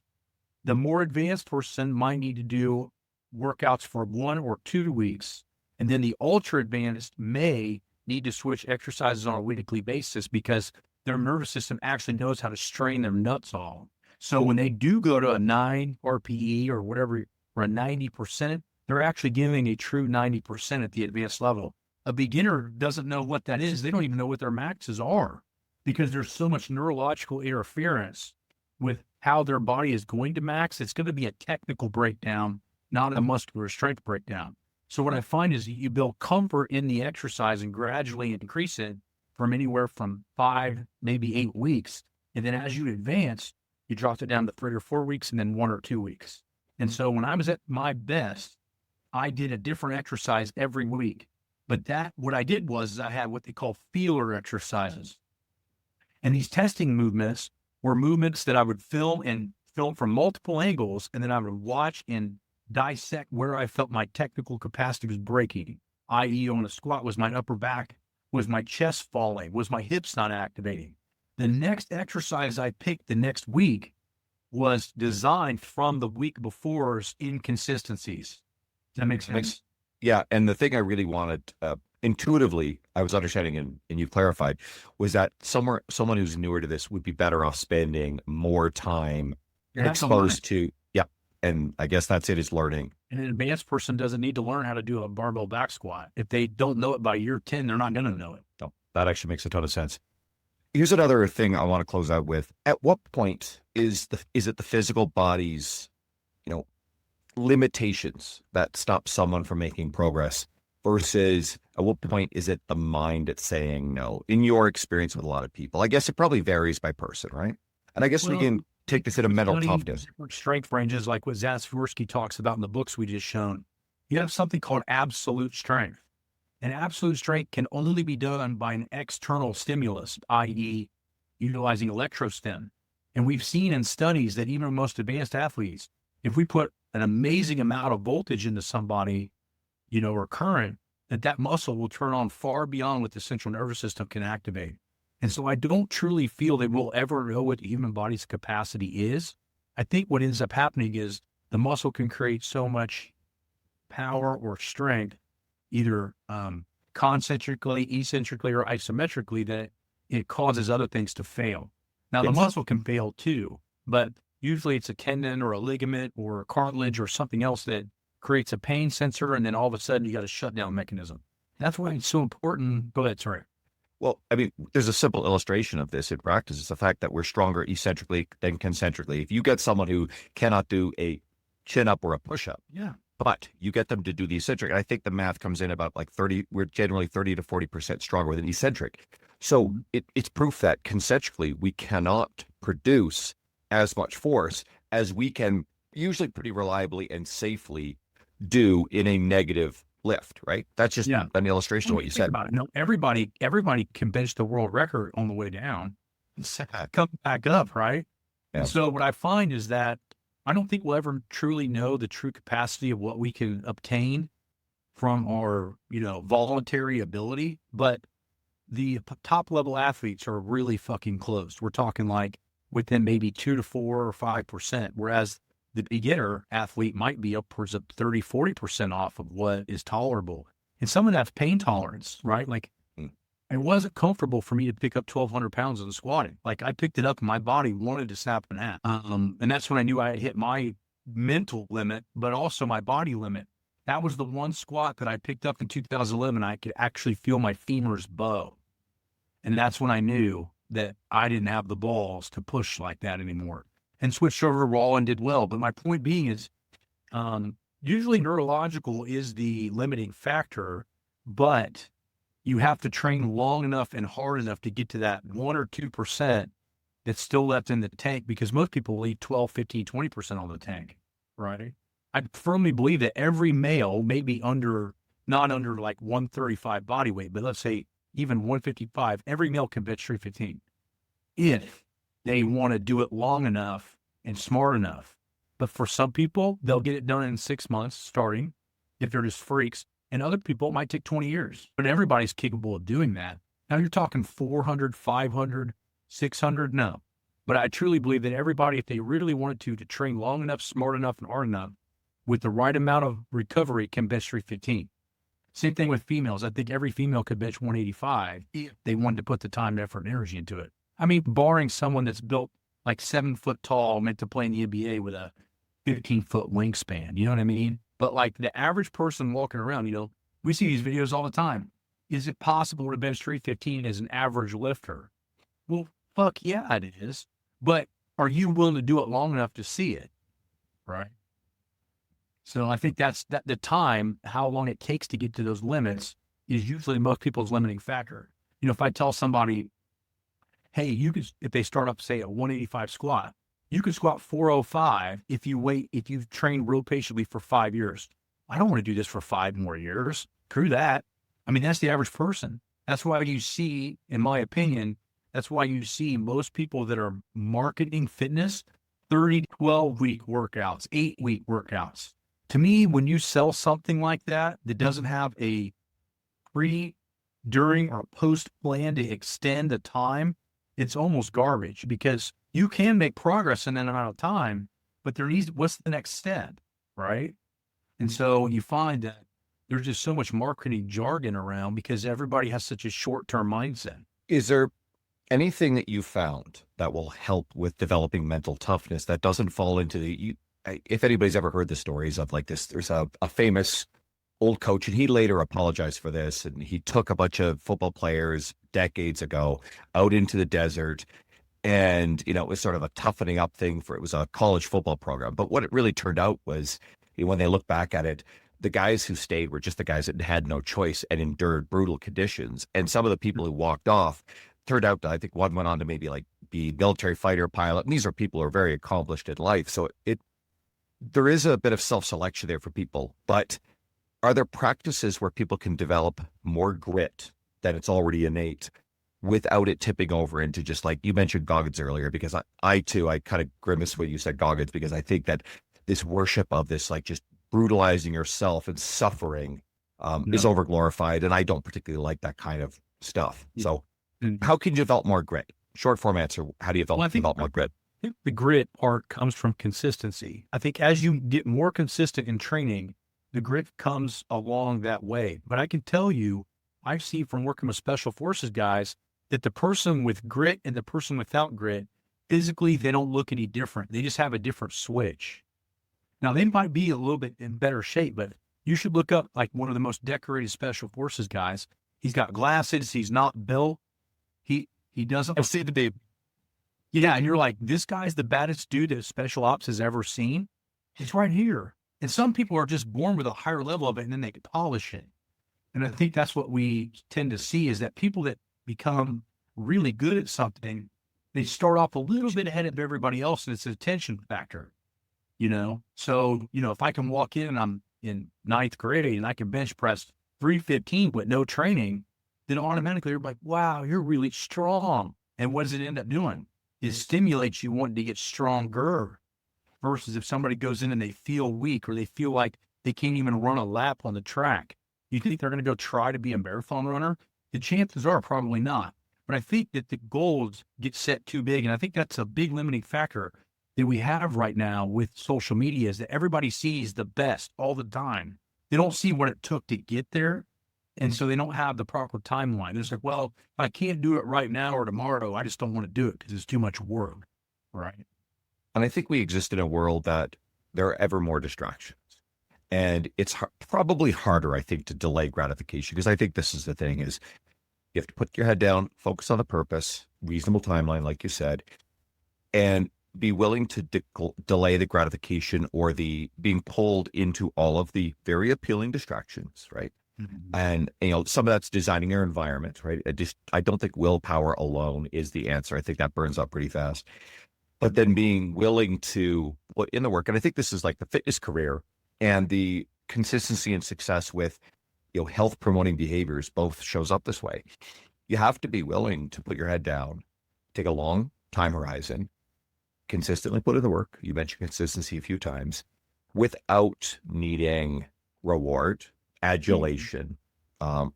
The more advanced person might need to do workouts for 1 or 2 weeks. And then the ultra advanced may need to switch exercises on a weekly basis because their nervous system actually knows how to strain their nuts off. So when they do go to a 9 RPE or whatever, or a 90%, they're actually giving a true 90% at the advanced level. A beginner doesn't know what that is. They don't even know what their maxes are because there's so much neurological interference with how their body is going to max. It's going to be a technical breakdown, not a muscular strength breakdown. So what I find is you build comfort in the exercise and gradually increase it from anywhere from 5, maybe 8 weeks. And then as you advance, you drop it down to 3 or 4 weeks and then 1 or 2 weeks. And so when I was at my best, I did a different exercise every week. But what I did was I had what they call feeler exercises. And these testing movements were movements that I would film from multiple angles. And then I would watch and dissect where I felt my technical capacity was breaking, i.e. on a squat, was my upper back, was my chest falling, was my hips not activating. The next exercise I picked the next week was designed from the week before's inconsistencies. Does that make sense? Yeah. And the thing I really wanted, intuitively, I was understanding, and you clarified, was that someone who's newer to this would be better off spending more time exposed to, and I guess that's it, is learning. And an advanced person doesn't need to learn how to do a barbell back squat. If they don't know it by year 10, they're not going to know it. No, that actually makes a ton of sense. Here's another thing I want to close out with. At what point is it the physical body's, limitations that stop someone from making progress versus at what point is it the mind that's saying no? In your experience with a lot of people, I guess it probably varies by person, right? And I guess we can take this in a mental toughness. Different strength ranges, like what Zasvorsky talks about in the books we just shown. You have something called absolute strength. And absolute strength can only be done by an external stimulus, i.e. utilizing electrostim. And we've seen in studies that even most advanced athletes, if we put an amazing amount of voltage into somebody, or current, that muscle will turn on far beyond what the central nervous system can activate. And so I don't truly feel that we'll ever know what the human body's capacity is. I think what ends up happening is the muscle can create so much power or strength, either concentrically, eccentrically, or isometrically, that it causes other things to fail. Now, the muscle can fail too, but usually it's a tendon or a ligament or a cartilage or something else that creates a pain sensor, and then all of a sudden you got a shutdown mechanism. That's why it's so important. Go ahead, sorry. Well, I mean, there's a simple illustration of this in practice. It's the fact that we're stronger eccentrically than concentrically. If you get someone who cannot do a chin-up or a push-up, but you get them to do the eccentric, and I think the math comes in about like 30, we're generally 30 to 40% stronger than eccentric. So it's proof that concentrically we cannot produce as much force as we can usually pretty reliably and safely do in a negative lift, right? That's just an illustration of what you said. About it. No, everybody can bench the world record on the way down and come back up, right? Yeah. And so what I find is that I don't think we'll ever truly know the true capacity of what we can obtain from our, voluntary ability, but the top level athletes are really fucking close. We're talking like within maybe 2 to 4 or 5%, whereas the beginner athlete might be upwards of 30, 40% off of what is tolerable. And some of that's pain tolerance, right? Like it wasn't comfortable for me to pick up 1,200 pounds in squatting. Like I picked it up and my body wanted to snap an ass. And that's when I knew I had hit my mental limit, but also my body limit. That was the one squat that I picked up in 2011. I could actually feel my femurs bow. And that's when I knew that I didn't have the balls to push like that anymore, and switched over to raw and did well. But my point being is, usually neurological is the limiting factor, but you have to train long enough and hard enough to get to that 1 or 2% that's still left in the tank, because most people leave 12, 15, 20% on the tank, right? I firmly believe that every male may be not under like 135 body weight, but let's say even 155, every male can bench 315. If they want to do it long enough and smart enough. But for some people, they'll get it done in 6 months starting if they're just freaks. And other people, it might take 20 years. But everybody's capable of doing that. Now you're talking 400, 500, 600, no. But I truly believe that everybody, if they really wanted to train long enough, smart enough, and hard enough, with the right amount of recovery, can bench 315. Same thing with females. I think every female could bench 185 if they wanted to put the time, effort, and energy into it. I mean, barring someone that's built like 7 foot tall, meant to play in the NBA with a 15-foot wingspan. You know what I mean? But like the average person walking around, we see these videos all the time. Is it possible to bench 315 as an average lifter? Well, fuck yeah, it is. But are you willing to do it long enough to see it? Right. So I think that's the time, how long it takes to get to those limits is usually most people's limiting factor. If I tell somebody, hey, if they start up, say, a 185 squat, you can squat 405 if you've trained real patiently for 5 years. I don't want to do this for 5 more years. Screw that. I mean, that's the average person. That's why you see, in my opinion, that's why you see most people that are marketing fitness, 30, 12-week workouts, 8-week workouts. To me, when you sell something like that doesn't have a pre, during, or post plan to extend the time, it's almost garbage, because you can make progress in that amount of time, but what's the next step, right? And so you find that there's just so much marketing jargon around because everybody has such a short-term mindset. Is there anything that you found that will help with developing mental toughness that doesn't fall into if anybody's ever heard the stories of like this, there's a famous old coach, and he later apologized for this, and he took a bunch of football players decades ago out into the desert, and it was sort of a toughening up thing it was a college football program. But what it really turned out was, when they look back at it, the guys who stayed were just the guys that had no choice and endured brutal conditions. And some of the people who walked off turned out to, I think one went on to maybe like be military fighter pilot. And these are people who are very accomplished in life. So there is a bit of self-selection there for people, but are there practices where people can develop more grit than it's already innate without it tipping over into, just like you mentioned Goggins earlier, because I kind of grimace when you said Goggins, because I think that this worship of this, like just brutalizing yourself and suffering is overglorified. And I don't particularly like that kind of stuff. So how can you develop more grit? Short form answer. How do you develop more grit? I think the grit part comes from consistency. I think as you get more consistent in training, the grit comes along that way. But I can tell you, I've seen from working with special forces guys that the person with grit and the person without grit, physically, they don't look any different. They just have a different switch. Now, they might be a little bit in better shape, but you should look up like one of the most decorated special forces guys. He's got glasses. He's not built. He doesn't. I've seen the babe. Yeah, and you're like, this guy's the baddest dude that special ops has ever seen. It's right here. And some people are just born with a higher level of it, and then they can polish it. And I think that's what we tend to see, is that people that become really good at something, they start off a little bit ahead of everybody else, and it's an attention factor, So, if I can walk in and I'm in 9th grade and I can bench press 315 with no training, then automatically you're like, wow, you're really strong. And what does it end up doing? It stimulates you wanting to get stronger, versus if somebody goes in and they feel weak, or they feel like they can't even run a lap on the track. You think they're going to go try to be a marathon runner? The chances are probably not. But I think that the goals get set too big. And I think that's a big limiting factor that we have right now with social media, is that everybody sees the best all the time. They don't see what it took to get there. And so they don't have the proper timeline. It's like, well, if I can't do it right now or tomorrow, I just don't want to do it because it's too much work. Right. And I think we exist in a world that there are ever more distractions. And it's probably harder, I think, to delay gratification, because I think this is the thing, is you have to put your head down, focus on the purpose, reasonable timeline, like you said, and be willing to delay the gratification or the being pulled into all of the very appealing distractions, right? Mm-hmm. And, some of that's designing your environment, right? I don't think willpower alone is the answer. I think that burns up pretty fast. But then being willing to put in the work. And I think this is like the fitness career and the consistency and success with, health promoting behaviors both shows up this way. You have to be willing to put your head down, take a long time horizon, consistently put in the work. You mentioned consistency a few times without needing reward, adulation,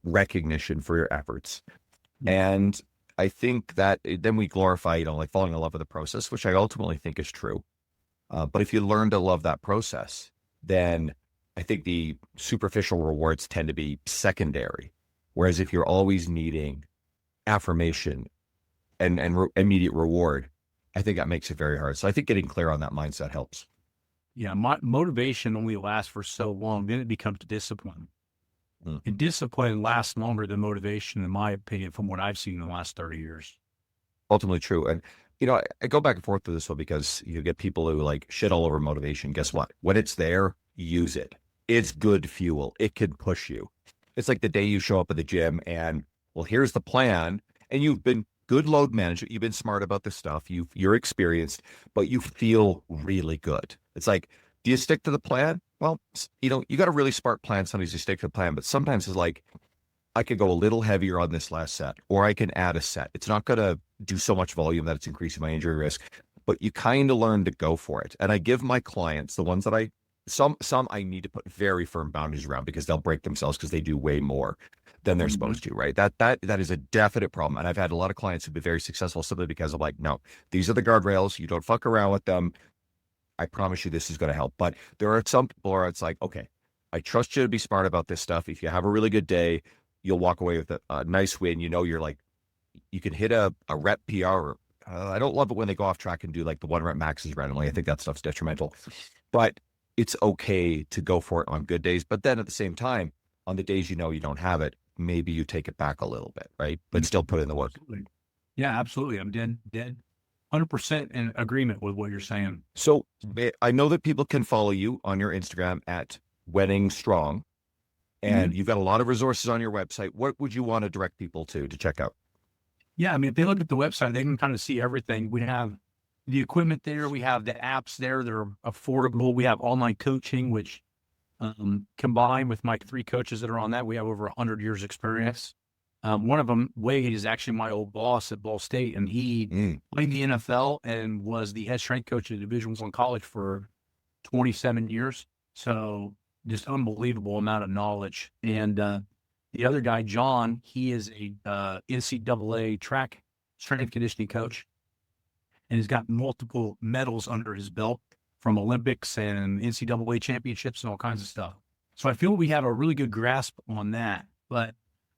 recognition for your efforts. And I think that then we glorify, like falling in love with the process, which I ultimately think is true. But if you learn to love that process, then I think the superficial rewards tend to be secondary. Whereas if you're always needing affirmation and immediate reward, I think that makes it very hard. So I think getting clear on that mindset helps. Yeah, motivation only lasts for so long, then it becomes discipline. And discipline lasts longer than motivation, in my opinion, from what I've seen in the last 30 years. Ultimately true. And, I go back and forth with this one because you get people who like shit all over motivation. Guess what? When it's there, use it. It's good fuel. It can push you. It's like the day you show up at the gym and, well, here's the plan. And you've been good load management. You've been smart about this stuff. You're experienced, but you feel really good. It's like, do you stick to the plan? Well, you got a really smart plan. Sometimes you stick to the plan, but sometimes it's like, I could go a little heavier on this last set, or I can add a set. It's not going to do so much volume that it's increasing my injury risk, but you kind of learn to go for it. And I give my clients, the ones that some I need to put very firm boundaries around because they'll break themselves because they do way more than they're supposed to, right? That is a definite problem. And I've had a lot of clients who've been very successful simply because I'm like, no, these are the guardrails. You don't fuck around with them. I promise you this is going to help. But there are some people where it's like, okay, I trust you to be smart about this stuff. If you have a really good day, you'll walk away with a nice win. You're like, you can hit a rep PR. I don't love it when they go off track and do like the 1 rep maxes randomly. I think that stuff's detrimental. But it's okay to go for it on good days. But then at the same time, on the days you don't have it, maybe you take it back a little bit, right? But still put in the work. Absolutely. Yeah, absolutely. I'm dead 100% in agreement with what you're saying. So I know that people can follow you on your Instagram at Wenning Strong, and you've got a lot of resources on your website. What would you want to direct people to check out? Yeah, I mean, if they look at the website, they can kind of see everything. We have the equipment there. We have the apps there that are affordable. We have online coaching, which combined with my 3 coaches that are on that, we have over 100 years experience. One of them, Wade, is actually my old boss at Ball State, and he played the NFL and was the head strength coach at Division I college for 27 years. So just unbelievable amount of knowledge. And the other guy, John, he is a NCAA track strength conditioning coach and has got multiple medals under his belt from Olympics and NCAA championships and all kinds of stuff. So I feel we have a really good grasp on that. But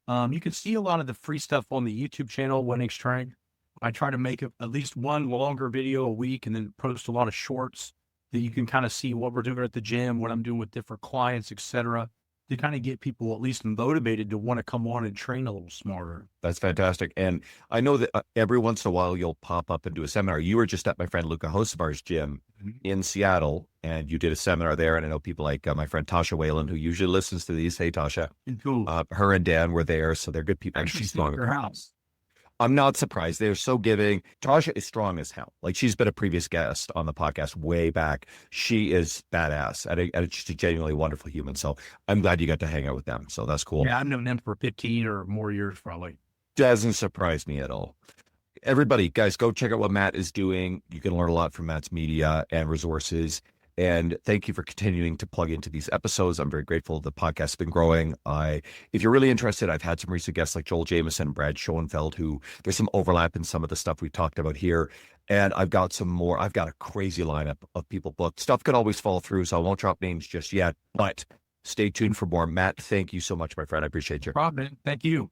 you can see a lot of the free stuff on the YouTube channel, Wenning Strength. I try to make at least one longer video a week and then post a lot of shorts that you can kind of see what we're doing at the gym, what I'm doing with different clients, etc., to kind of get people at least motivated to want to come on and train a little smarter. That's fantastic. And I know that every once in a while you'll pop up and do a seminar. You were just at my friend Luca Hosebar's gym in Seattle, and you did a seminar there. And I know people like my friend Tasha Whalen, who usually listens to these. Hey, Tasha. Cool. Her and Dan were there, so they're good people. Actually, she's at her house. I'm not surprised. They're so giving. Tasha is strong as hell. Like, she's been a previous guest on the podcast way back. She is badass and she's a genuinely wonderful human. So I'm glad you got to hang out with them. So that's cool. Yeah, I've known them for 15 or more years, probably. Doesn't surprise me at all. Everybody, guys, go check out what Matt is doing. You can learn a lot from Matt's media and resources. And thank you for continuing to plug into these episodes. I'm very grateful. The podcast has been growing. If you're really interested, I've had some recent guests like Joel Jameson and Brad Schoenfeld, who there's some overlap in some of the stuff we talked about here. And I've got some more. I've got a crazy lineup of people booked. Stuff can always fall through, so I won't drop names just yet. But stay tuned for more. Matt, thank you so much, my friend. I appreciate you. No problem. Thank you.